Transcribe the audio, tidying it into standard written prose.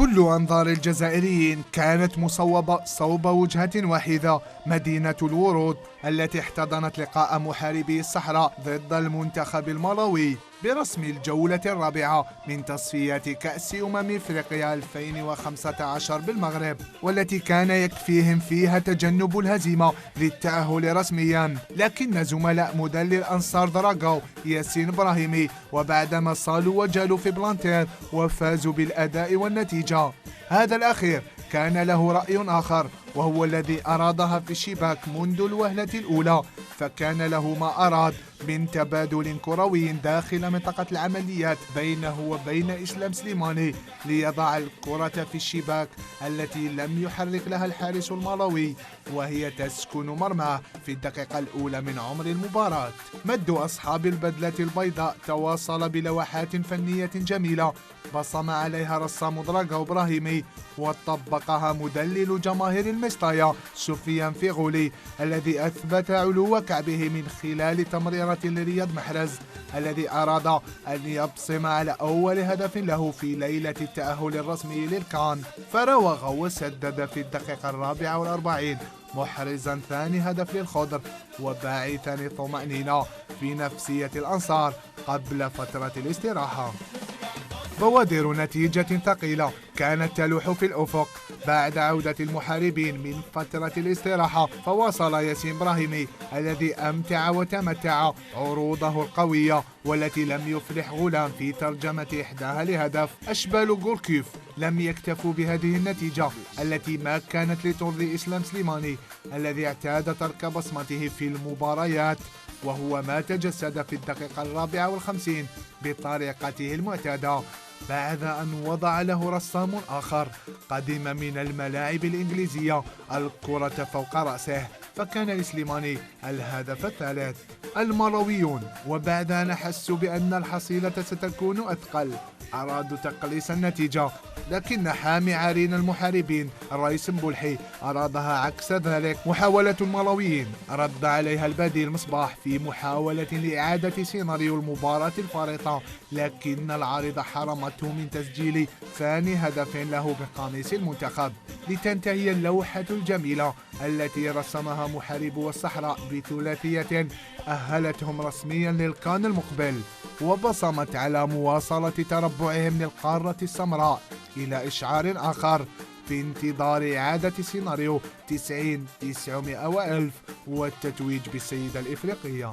كل أنظار الجزائريين كانت مصوبة صوب وجهة واحدة، مدينة الورود التي احتضنت لقاء محاربي الصحراء ضد المنتخب المالوي برسم الجولة الرابعة من تصفيات كأس إفريقيا 2015 بالمغرب، والتي كان يكفيهم فيها تجنب الهزيمة للتأهل رسميا. لكن زملاء مدلل الأنصار دراغو ياسين إبراهيمي وبعدما صالوا وجالوا في بلانتير وفازوا بالأداء والنتيجة. هذا الأخير كان له رأي آخر، وهو الذي أرادها في الشباك منذ الوهلة الأولى، فكان له ما أراد من تبادل كروي داخل منطقة العمليات بينه وبين إسلام سليماني ليضع الكرة في الشباك التي لم يحرك لها الحارس المالوي، وهي تسكن مرماه في الدقيقة الأولى من عمر المباراة. مد أصحاب البدلة البيضاء تواصل بلوحات فنية جميلة بصم عليها رسام دراغو إبراهيمي وطبقها مدلل جماهير المستايا سفيان فيغولي، الذي أثبت علو كعبه من خلال تمريرة لرياض محرز الذي أراد أن يبصم على أول هدف له في ليلة التأهل الرسمي للكان، فراوغ وسدد في الدقيقة 44 محرزا ثاني هدف للخضر وباعثا الطمأنينة في نفسية الأنصار قبل فترة الاستراحة. بوادر نتيجة ثقيلة كانت تلوح في الأفق بعد عودة المحاربين من فترة الاستراحة، فواصل ياسين إبراهيمي الذي أمتع وتمتع عروضه القوية والتي لم يفلح غلام في ترجمة إحداها لهدف. أشبال غوركيف لم يكتفوا بهذه النتيجة التي ما كانت لترضي إسلام سليماني الذي اعتاد ترك بصمته في المباريات، وهو ما تجسد في الدقيقة 54 بطريقته المعتادة بعد أن وضع له رسام آخر قدم من الملاعب الإنجليزية الكرة فوق رأسه، فكان لسليماني الهدف الثالث. المالويون وبعد أن حسوا بأن الحصيلة ستكون أثقل أرادوا تقليص النتيجة، لكن حامي عرين المحاربين الرئيس مبولحي أرادها عكس ذلك. محاولة المالويين رد عليها البديل مصباح في محاولة لإعادة سيناريو المباراة الفارطة، لكن العارضة حرمته من تسجيل ثاني هدف له بقميص المنتخب، لتنتهي اللوحة الجميلة التي رسمها محاربو الصحراء بثلاثية أهلتهم رسميا للكان المقبل، وبصمت على مواصلة تربعهم للقارة السمراء إلى إشعار آخر في انتظار إعادة سيناريو 90 900 و1000 والتتويج بالسيدة الإفريقية.